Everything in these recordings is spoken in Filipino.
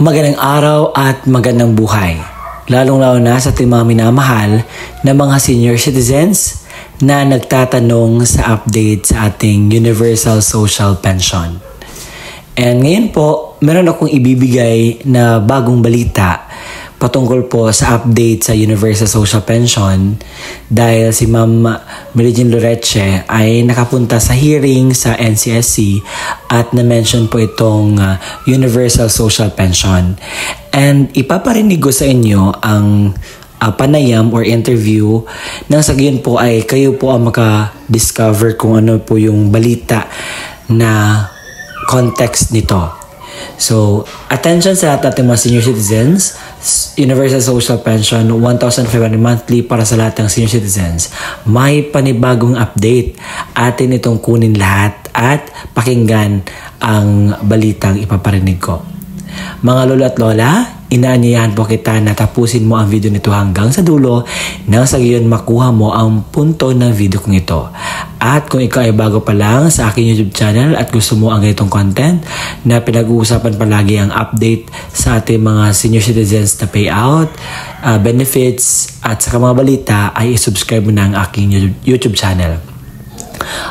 Magandang araw at magandang buhay. Lalong-lalo na sa ating mga minamahal na mga senior citizens na nagtatanong sa update sa ating Universal Social Pension. And ngayon po, meron akong ibibigay na bagong balita patungkol po sa update sa Universal Social Pension dahil si Ma'am Mary Jean Loreche ay nakapunta sa hearing sa NCSC at na-mention po itong Universal Social Pension. And ipaparinig ko sa inyo ang panayam or interview nang sa gayon po ay kayo po ang maka-discover kung ano po yung balita na context nito. So, attention sa lahat natin mga senior citizens. Universal Social Pension, 1,500 monthly para sa lahat ng senior citizens. May panibagong update. Atin itong kunin lahat at pakinggan ang balitang ipaparinig ko. Mga lolo at lola, inaanyayahan po kita na tapusin mo ang video nito hanggang sa dulo nang sa gayon makuha mo ang punto ng video kong ito. At kung ikaw ay bago pa lang sa aking YouTube channel at gusto mo ang ganitong content na pinag-uusapan palagi ang update sa ating mga senior citizens na payout, benefits at sa mga balita ay isubscribe mo na ang aking YouTube channel.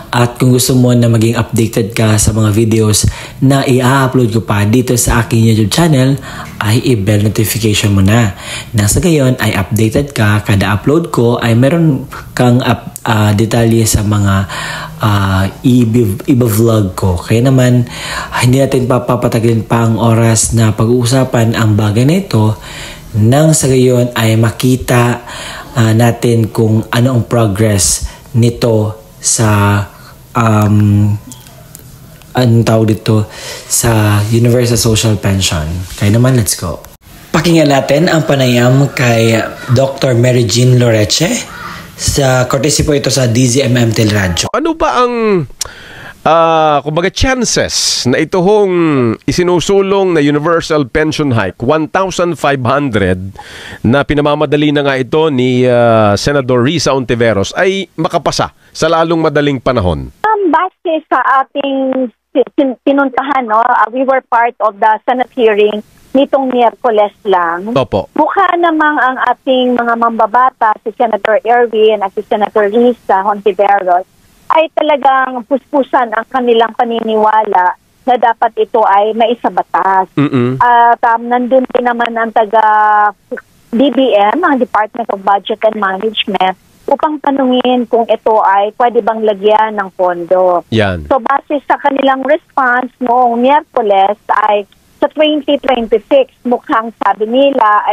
At kung gusto mo na maging updated ka sa mga videos na i-upload ko pa dito sa aking YouTube channel, ay i-bell notification mo na. Nang sa gayon ay updated ka, kada upload ko ay meron kang detalye sa mga iba-vlog ko. Kaya naman, hindi natin papapatagalin pa ang oras na pag-uusapan ang bagay na ito. Nang sa gayon ay makita natin kung ano ang progress nito sa anong tawag dito sa Universal Social Pension. Kaya naman, let's go. Pakinggan natin ang panayam kay Dr. Mary Jean Loreche. Sa courtesy po ito sa DZMM Telradyo. Ano ba ang kumbaga chances na ito hong isinusulong na Universal Pension Hike 1,500 na pinamamadali na nga ito ni Senador Risa Ontiveros ay makapasa sa lalong madaling panahon? Base sa ating pinuntahan, no? We were part of the Senate hearing nitong Miyerkules lang. Opo. Mukha namang ang ating mga mambabata, si Senator Erwin at si Senator Risa Ontiveros, ay talagang puspusan ang kanilang paniniwala na dapat ito ay maisabatas. At nandun din naman ang taga-DBM, ang Department of Budget and Management, upang tanungin kung ito ay pwede bang lagyan ng pondo. Yan. So base sa kanilang response noong Miyerkules ay sa 2026, mukhang sabi nila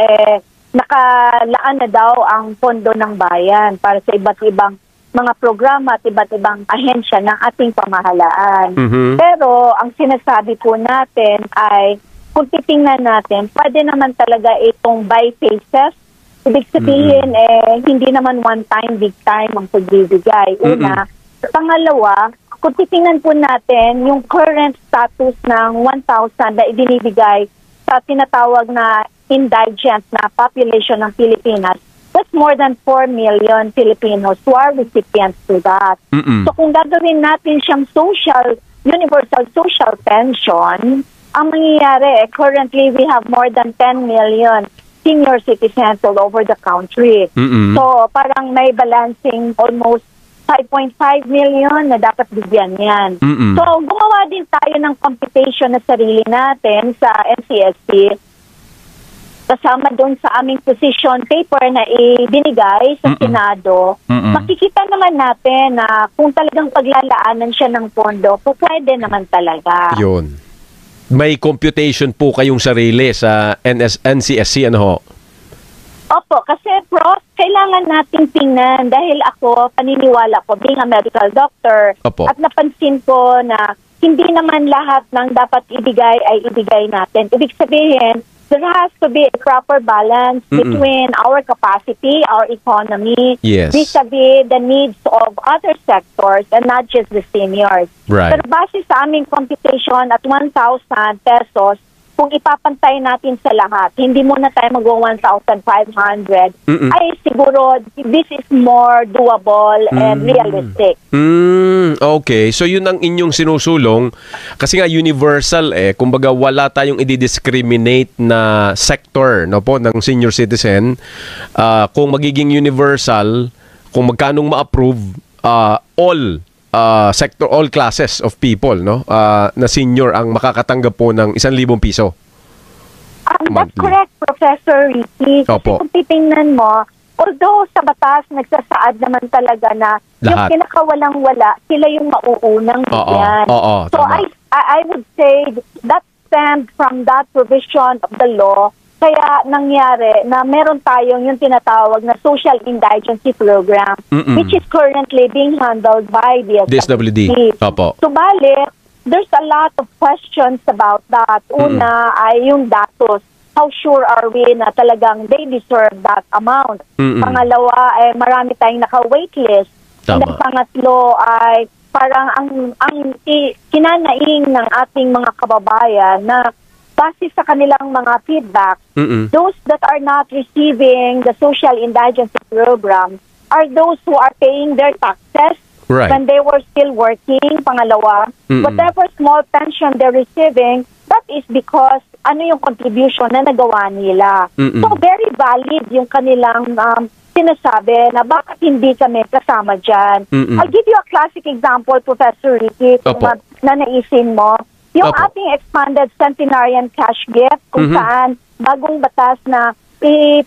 nakalaan na daw ang pondo ng bayan para sa iba't ibang mga programa at iba't ibang ahensya ng ating pamahalaan. Pero ang sinasabi po natin ay kung titingnan natin, pwede naman talaga itong by phases. Ibig sabihin, hindi naman one time, big time ang pagbibigay. Una. Pangalawa, kung titingnan po natin yung current status ng 1,000 na ibinibigay sa tinatawag na indigent na population ng Pilipinas, that's more than 4 million Filipinos who are recipients to that. So kung gagawin natin siyang universal social pension, ang mangyayari, currently we have more than 10 million senior citizens all over the country. So parang may balancing almost 5.5 million na dapat bigyan yan. So gumawa din tayo ng computation na sarili natin sa NCSC kasama doon sa aming position paper na ibinigay sa Senado. Makikita naman natin na kung talagang paglalaanan siya ng pondo, pwede naman talaga. Yun. May computation po kayong sarili sa NCSC, ano ho? Opo, kasi Prof, kailangan nating tingnan dahil ako, paniniwala ko, being a medical doctor, at napansin ko na hindi naman lahat ng dapat ibigay ay ibigay natin. Ibig sabihin, there has to be a proper balance between our capacity, our economy, vis-a-vis the needs of other sectors and not just the seniors. Right. Pero base sa aming computation at 1,000 pesos, kung ipapantay natin sa lahat, hindi muna tayo mag-1,500, ay siguro this is more doable and realistic. Okay, so yun ang inyong sinusulong kasi nga universal kumbaga wala tayong i-discriminate na sector no po ng senior citizen. Kung magiging universal, kung magkanong ma-approve, all sector, all classes of people no na senior ang makakatanggap po ng 1,000 piso. That's correct, Professor Ricky. Kasi kung titingnan mo, although sa batas nagsasaad naman talaga na yung pinakawalang-wala, sila yung mauunang bigyan. So I would say that stemmed from that provision of the law. Kaya nangyari na meron tayong yung tinatawag na social indigency program, which is currently being handled by the DSWD. Subalit, there's a lot of questions about that. Una ay yung datos. How sure are we na talagang they deserve that amount? Pangalawa ay marami tayong naka-waitlist. And then pangatlo ay parang ang kinanaing ng ating mga kababayan na base sa kanilang mga feedback, those that are not receiving the social indigency program are those who are paying their taxes when they were still working. Pangalawa, whatever small pension they're receiving, that is because ano yung contribution na nagawa nila. So very valid yung kanilang sinasabi na bakit hindi kami kasama dyan. I'll give you a classic example, Professor Ricky, kung na naisin mo. Yung ating expanded centenarian cash gift, kung saan bagong batas na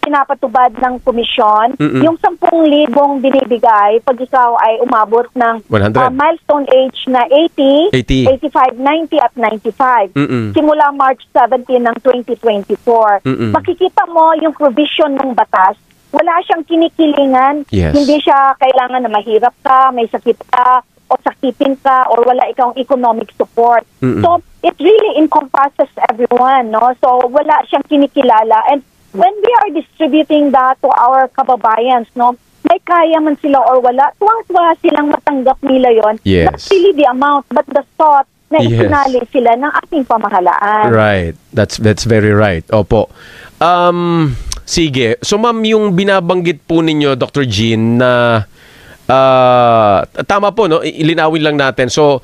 pinapatubad ng komisyon, yung 10,000 binibigay pag ikaw ay umabot ng milestone age na 80, 85, 90 at 95. Simula March 17 ng 2024. Makikita mo yung provision ng batas, wala siyang kinikilingan, hindi siya kailangan na mahirap ka, may sakit ka, o sakitin ka, or wala ikang economic support. So, it really encompasses everyone, no? So, wala siyang kinikilala. And when we are distributing that to our kababayans, no, may kaya man sila or wala, tuwang-tuwa silang matanggap nila yon. Not really the amount, but the thought na isinali sila ng ating pamahalaan. Right. That's very right. Opo. Sige. So, ma'am, yung binabanggit po ninyo, Dr. Jean, na tama po, no? Ilinawin lang natin. So,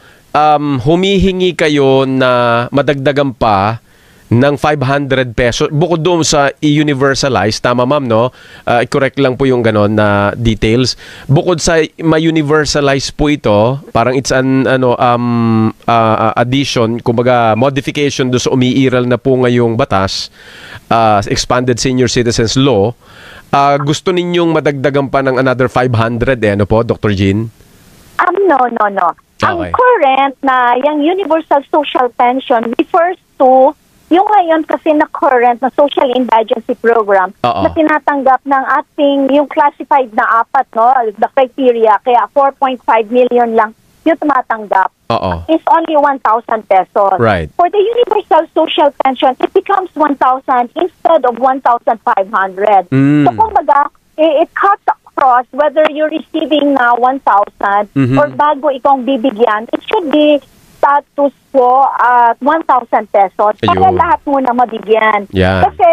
humihingi kayo na madagdagan pa ng 500 pesos bukod doon sa i-universalize. Tama, ma'am, no? I-correct lang po yung ganon na details. Bukod sa ma-universalize po ito, parang it's an addition, kumbaga modification do sa umiiral na po ngayong batas, Expanded Senior Citizens Law. Gusto ninyong madagdagan pa ng another 500 ano po, Dr. Jean? No. Ang current na yung universal social pension refers to yung ngayon kasi na current na social indigency program na tinatanggap ng ating yung classified na apat, no, the criteria, kaya 4.5 million lang yung tumatanggap. Is only 1,000 pesos. Right. For the universal social pension, it becomes 1,000 instead of 1,500. So kumbaga, it cuts across whether you're receiving na 1,000 or bago ikong bibigyan, it should be status po at 1,000 pesos para lahat muna mabigyan. Kasi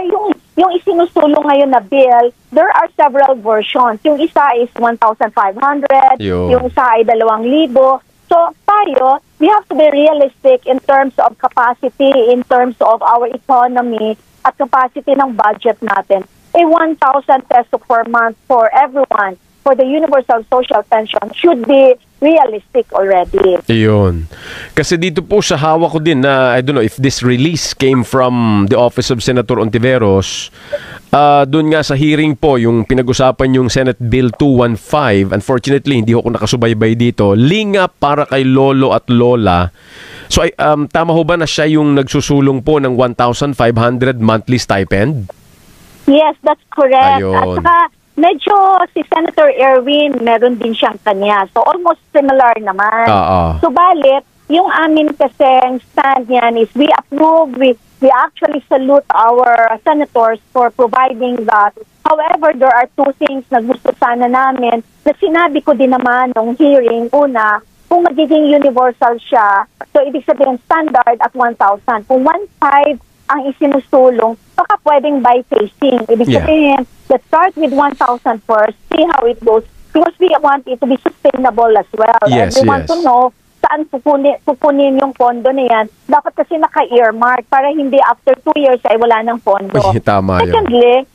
yung isinusulong ngayon na bill, there are several versions. Yung isa is 1,500, yung isa ay 2,000. So tayo, we have to be realistic in terms of capacity, in terms of our economy, at capacity ng budget natin. 1,000 peso per month for everyone for the universal social pension should be realistic already. Iyon. Kasi dito po sa hawak ko din na, I don't know if this release came from the office of Senator Ontiveros, doon nga sa hearing po, yung pinag-usapan yung Senate Bill 215, unfortunately, hindi ako nakasubaybay dito, linga para kay lolo at lola. So, tama ho ba na siya yung nagsusulong po ng 1,500 monthly stipend? Yes, that's correct. Ayun. At saka, medyo si Senator Erwin, meron din siyang kanya. So, almost similar naman. Subalit, yung amin kasing stand yan is we approve, we actually salute our senators for providing that. However, there are two things na gusto sana namin na sinabi ko din naman nung hearing. Una, kung magiging universal siya, so ibig sabihin standard at 1,000. Kung 1,500 ang isinusulong, baka pwedeng by phasing. Ibig sabihin, let's start with 1,000 first, see how it goes, because we want it to be sustainable as well. Yes, and we want to know saan pupunin yung pondo na yan. Dapat kasi naka-earmark para hindi after 2 years ay wala ng pondo. Tama yun.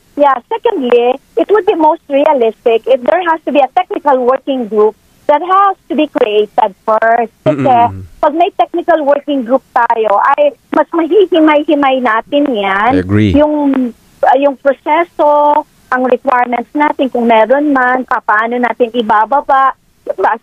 Secondly, it would be most realistic if there has to be a technical working group that has to be created first. Kasi pag may technical working group tayo, ay mas mahihimay-himay natin yan. I agree. Yung proseso, ang requirements natin, kung meron man, paano natin ibababa,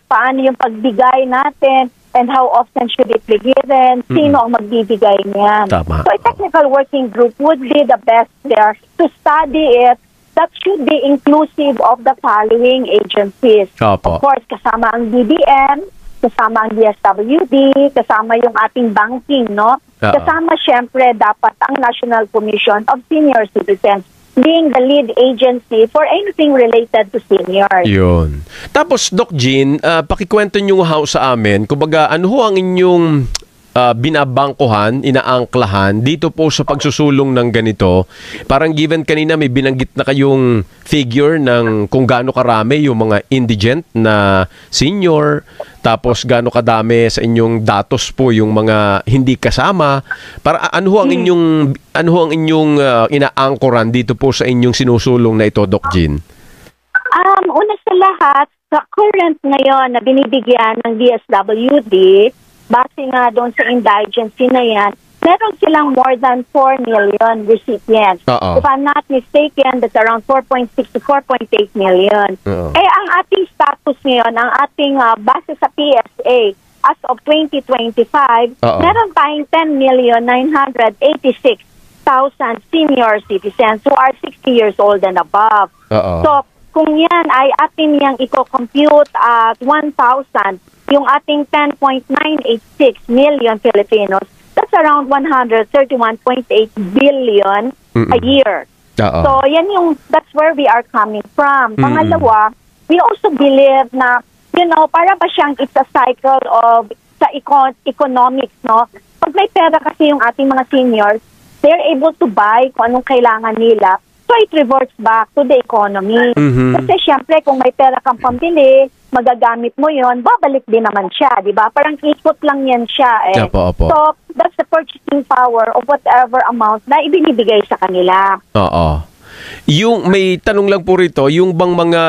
paano yung pagbigay natin, and how often should it be given, sino ang magbibigay niyan. Tama. So a technical working group would be the best there to study it. That should be inclusive of the following agencies. Opo. Of course, kasama ang DBM, kasama ang DSWD, kasama yung ating banking, no? Kasama syempre dapat ang National Commission of Senior Citizens, being the lead agency for anything related to seniors. Yun. Tapos, Doc Jean, pakikwento nyo sa amin, kumbaga, ano ho ang inyong binabangkuhan, inaangklahan dito po sa pagsusulong ng ganito? Parang given kanina may binanggit na kayong figure ng kung gaano karami yung mga indigent na senior, tapos gaano kadami sa inyong datos po yung mga hindi kasama. Para ano ho ang inyong inaangkoran dito po sa inyong sinusulong na ito, Doc Jean? Una sa lahat, sa current ngayon na binibigyan ng DSWD, base nga doon sa indigency na yan, meron silang more than 4 million recipients. If I'm not mistaken, that's around 4.6 to 4.8 million. Ang ating status ngayon, ang ating base sa PSA, as of 2025, meron tayong 10,986,000 senior citizens who are 60 years old and above. So, kung yan ay atin yang i-compute at 1,000, yung ating 10.986 million Filipinos, that's around 131.8 billion a year. So, that's where we are coming from. Pangalawa, we also believe na, para ba siyang it's a cycle of sa economics, no? Pag may pera kasi yung ating mga seniors, they're able to buy kung anong kailangan nila. So, it reverts back to the economy. Kasi syempre, kung may pera kang pambili, magagamit mo yon, babalik din naman siya, di ba? Parang ikot lang yan siya. Opo. So, that's the purchasing power of whatever amount na ibinibigay sa kanila. Yung may tanong lang po rito, yung bang mga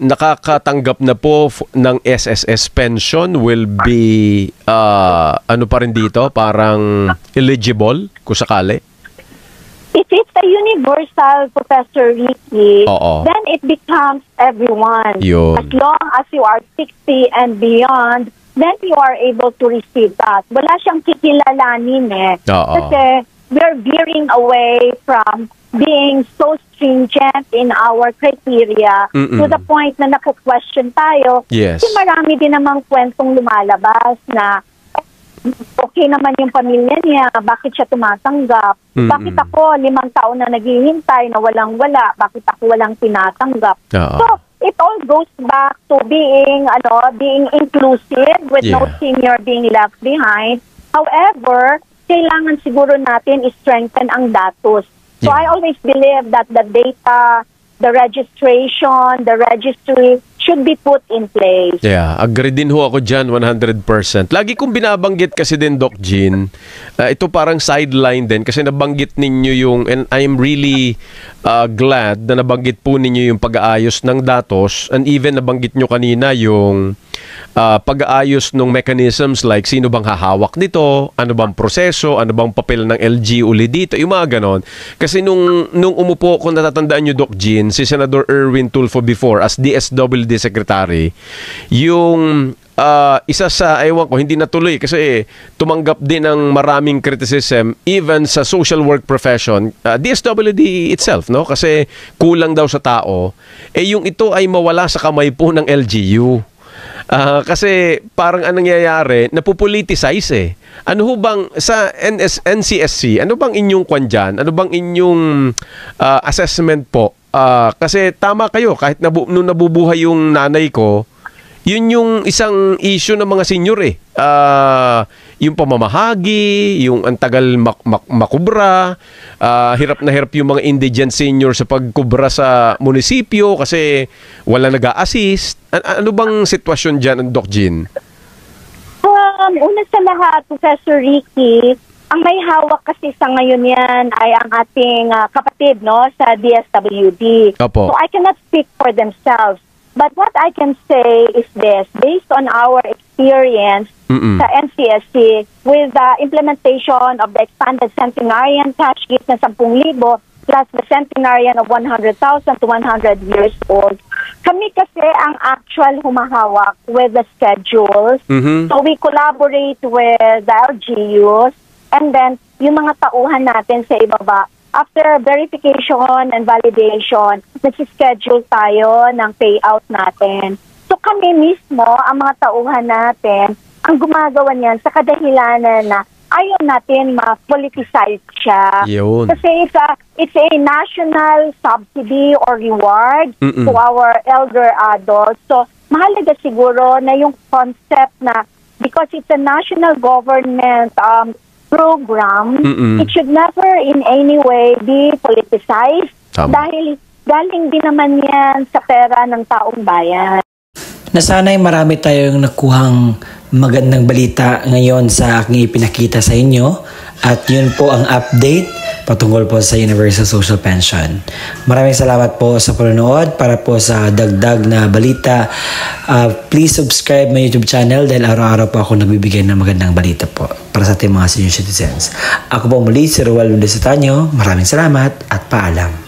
nakakatanggap na po ng SSS pension will be, ano pa rin dito, parang eligible kung sakali? If it's a universal, Professor Ricky, then it becomes everyone. As long as you are 60 and beyond, then you are able to receive that. Wala siyang kikilalanin Kasi we're veering away from being so stringent in our criteria to the point na naku-question tayo. Kasi marami din namang kwentong lumalabas na okay naman yung pamilya niya, bakit siya tumatanggap? Bakit ako 5 taon na naghihintay na walang-wala? Bakit ako walang tinatanggap? So, it all goes back to being inclusive with no senior being left behind. However, kailangan siguro natin i-strengthen ang datos. So, I always believe that the data, the registration, the registry should be put in place. Agree din ho ako dyan, 100%. Lagi kong binabanggit kasi din, Doc Jean, ito parang sideline din kasi nabanggit ninyo yung, and I'm really glad na nabanggit po ninyo yung pag-aayos ng datos, and even nabanggit nyo kanina yung pag-aayos ng mechanisms like sino bang hahawak nito, ano bang proseso, ano bang papel ng LG uli dito, yung mga ganon. Kasi nung umupo, kung natatandaan nyo, Doc Jean, si Senator Erwin Tulfo before as DSWD Secretary, yung isa sa, ewan ko, hindi natuloy kasi tumanggap din ng maraming criticism even sa social work profession, DSWD itself, no? Kasi kulang daw sa tao. Yung ito ay mawala sa kamay po ng LGU. Kasi parang anong nangyayari, napupoliticize Ano ho bang sa NCSC, ano bang inyong kwan dyan? Ano bang inyong assessment po? Kasi tama kayo, kahit nung nabubuhay yung nanay ko, yun yung isang issue ng mga senior yung pamamahagi, yung antagal makubra, hirap na hirap yung mga indigent senior sa pagkubra sa munisipyo kasi wala nag-a-assist. Ano bang sitwasyon dyan, Doc Jean? Una sa lahat, Professor Ricky, ang may hawak kasi sa ngayon yan ay ang ating kapatid, no, sa DSWD. Opo. So I cannot speak for themselves. But what I can say is this, based on our experience sa NCSC with the implementation of the expanded centenarian cash gift na 10,000 plus the centenarian of 100,000 to 100 years old, kami kasi ang actual humahawak with the schedules. So we collaborate with the LGUs and then yung mga tauhan natin sa ibaba. After verification and validation, nag-schedule tayo ng payout natin. So kami mismo, ang mga tauhan natin, ang gumagawa niyan sa kadahilanan na ayaw natin ma-politicize siya. Yun. Kasi it's a national subsidy or reward to our elder adults. So mahalaga siguro na yung concept na because it's a national government program, it should never in any way be politicized. Dahil galing din naman yan sa pera ng taong bayan. Nasanay marami tayong nakuhang magandang balita ngayon sa aking ipinakita sa inyo at yun po ang update patungkol po sa Universal Social Pension. Maraming salamat po sa panonood. Para po sa dagdag na balita, please subscribe my YouTube channel dahil araw-araw po ako nagbibigay ng magandang balita po para sa ating mga senior citizens. Ako po muli si Roel Mendez Otaño. Maraming salamat at paalam.